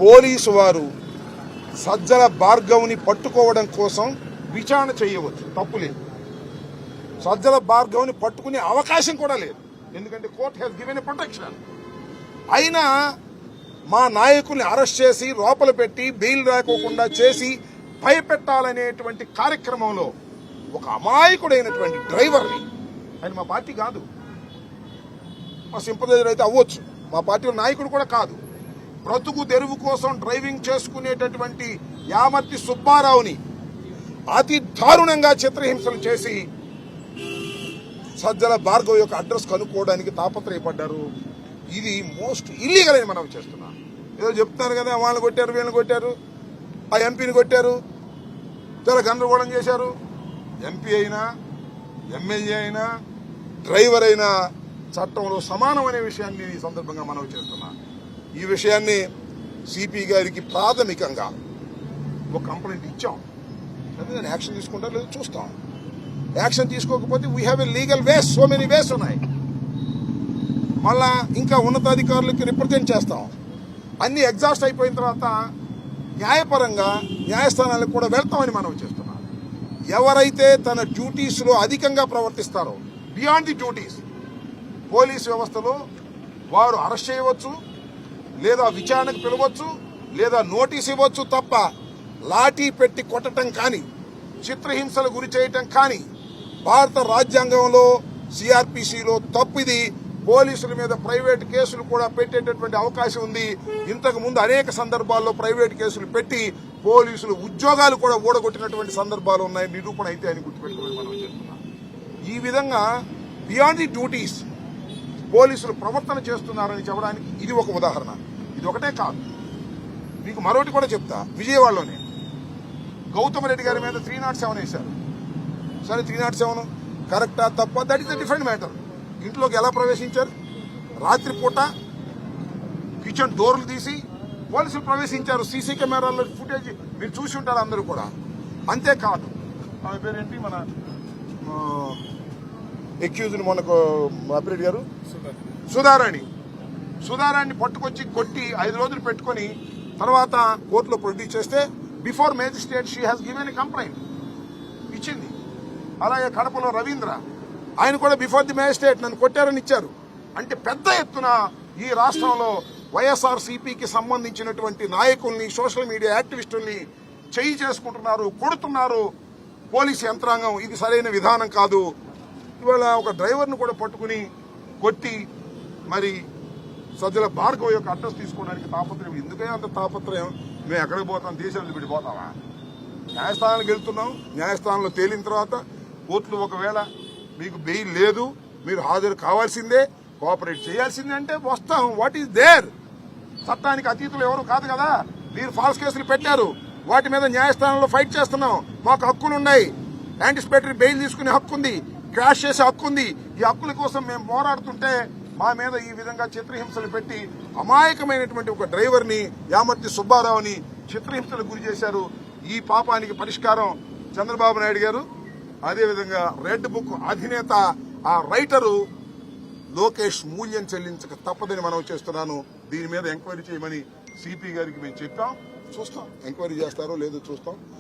Police వారు సజ్జల భార్గవ్ని పట్టుకోవడం కోసం విచారణ చేయవచ్చు, తప్పు లేదు. సజ్జల భార్గవ్ని పట్టుకునే అవకాశం కూడా లేదు, ఎందుకంటే court has given a protection. అయినా మా నాయకుల్ని అరెస్ట్ చేసి లోపల పెట్టి బెయిల్ రాకోకుండా చేసి భయపెట్టాలనేటువంటి కార్యక్రమంలో ఒక అమాయకుడైనటువంటి డ్రైవర్ని, ఆయన మా పార్టీ కాదు, మా సింపథైజర్ అయితే అవ్వచ్చు, మా పార్టీ నాయకుడు కూడా కాదు, బ్రతుకు తెరువు కోసం డ్రైవింగ్ చేసుకునేటటువంటి యామర్తి సుబ్బారావుని అతి దారుణంగా చిత్రహింసలు చేసి సజ్జల భార్గవ్ యొక్క అడ్రస్ కనుక్కోవడానికి తాపత్రయపడ్డారు. ఇది మోస్ట్ ఇల్లీగల్ అని మనం చేస్తున్నాం. ఏదో చెప్తున్నారు కదా, వాళ్ళని కొట్టారు, వీళ్ళని కొట్టారు, ఆ ఎంపీని కొట్టారు, చాలా గందరగోళం చేశారు. ఎంపీ అయినా ఎమ్మెల్యే అయినా డ్రైవర్ అయినా చట్టంలో సమానం అనే విషయాన్ని ఈ సందర్భంగా మనం చేస్తున్నాం. ఈ విషయాన్ని సిపి గారికి ప్రాథమికంగా ఒక కంప్లైంట్ ఇచ్చాం. నేను యాక్షన్ తీసుకుంటారు లేదు చూస్తాం. యాక్షన్ తీసుకోకపోతే we have a legal ways, so many ways ఉన్నాయి. మళ్ళా ఇంకా ఉన్నతాధికారులకి రిప్రజెంట్ చేస్తాం. అన్ని ఎగ్జాస్ట్ అయిపోయిన తర్వాత న్యాయపరంగా న్యాయస్థానాలకు కూడా వెళ్తామని మనం చేస్తున్నాం. ఎవరైతే తన డ్యూటీస్లో అధికంగా ప్రవర్తిస్తారో, బియాండ్ ది డ్యూటీస్, పోలీస్ వ్యవస్థలో వారు అరెస్ట్ చేయవచ్చు, లేదా విచారణకు పిలవచ్చు, లేదా నోటీస్ ఇవ్వచ్చు తప్ప లాఠీ పెట్టి కొట్టడం కానీ, చిత్రహింసలు గురి చేయటం కానీ భారత రాజ్యాంగంలో సిఆర్పిసిలో తప్పిది. పోలీసుల మీద ప్రైవేట్ కేసులు కూడా పెట్టేటటువంటి అవకాశం ఉంది. ఇంతకు ముందు అనేక సందర్భాల్లో ప్రైవేట్ కేసులు పెట్టి పోలీసులు ఉద్యోగాలు కూడా ఊడగొట్టినటువంటి సందర్భాలు ఉన్నాయి. నిరూపణ అయితే అని గుర్తుపెట్టుకోవాలి మనం చేస్తున్నాం. ఈ విధంగా బియాండ్ ది డ్యూటీస్ పోలీసులు ప్రవర్తన చేస్తున్నారని చెప్పడానికి ఇది ఒక ఉదాహరణ. ఇది ఒకటే కాదు, మీకు మరొకటి కూడా చెప్తా. విజయవాడలోనే గౌతమ్ రెడ్డి గారి మీద 307 వేశారు. సరే 307 కరెక్టా తప్ప, that is the different matter. ఇంట్లోకి ఎలా ప్రవేశించారు? రాత్రిపూట కిచెన్ డోర్లు తీసి పోలీసులు ప్రవేశించారు. సీసీ కెమెరాల్లో ఫుటేజ్ మీరు చూసి ఉంటారు అందరూ కూడా. అంతేకాదు, ఆమె పేరేంటి, మన ఎక్యూజ్డ్ మనకు అప్రెడ్ గారు సుధారాణి పట్టుకొచ్చి కొట్టి 5 రోజులు పెట్టుకుని తర్వాత కోర్టులో ప్రొడ్యూస్ చేస్తే before magistrate she has given a complaint ఇచ్చింది. అలాగే కడపలో రవీంద్ర, ఆయన కూడా బిఫోర్ ది మేజిస్ట్రేట్ నన్ను కొట్టారని ఇచ్చారు. అంటే పెద్ద ఎత్తున ఈ రాష్ట్రంలో వైఎస్ఆర్సీపీకి సంబంధించినటువంటి నాయకుల్ని, సోషల్ మీడియా యాక్టివిస్టుల్ని చేయి చేసుకుంటున్నారు, కొడుతున్నారు పోలీసు యంత్రాంగం. ఇది సరైన విధానం కాదు. ఇవాళ ఒక డ్రైవర్ను కూడా పట్టుకుని కొట్టి మరి సజ్జల భార్గవ్ యొక్క అడ్రస్ తీసుకోవడానికి తాపత్రయం. ఎందుకైనా అంత తాపత్రయం? మేము ఎక్కడికి పోతాం, దేశాన్ని విడిపోతామా? న్యాయస్థానానికి వెళ్తున్నాం, న్యాయస్థానంలో తేలిన తర్వాత కోర్టులు ఒకవేళ మీకు బెయిల్ లేదు, మీరు హాజరు కావాల్సిందే, కోఆపరేట్ చేయాల్సిందే అంటే వస్తాం. What is there? చట్టానికి అతీతులు ఎవరు కాదు కదా. మీరు ఫాల్స్ కేసులు పెట్టారు, వాటి మీద న్యాయస్థానంలో ఫైట్ చేస్తున్నాం. మాకు హక్కులు ఉన్నాయి, యాంటిసిపేటరీ బెయిల్ తీసుకునే హక్కు ఉంది, క్రాష్ చేసే హక్కు ఉంది. ఈ హక్కుల కోసం మేము పోరాడుతుంటే మా మీద ఈ విధంగా చిత్రహింసలు పెట్టి అమాయకమైనటువంటి ఒక డ్రైవర్ని, యామర్తి సుబ్బారావుని చిత్రహింసలకు గురి చేశారు. ఈ పాపానికి పరిష్కారం చంద్రబాబు నాయుడు గారు, అదేవిధంగా రెడ్ బుక్ అధినేత ఆ రైటరు లోకేష్ మూల్యం చెల్లించక తప్పదని మనం చేస్తున్నాను. దీని మీద ఎంక్వైరీ చేయమని సిపి గారికి మేము చెప్పాం. చూస్తాం, ఎంక్వైరీ చేస్తారో లేదో చూస్తాం.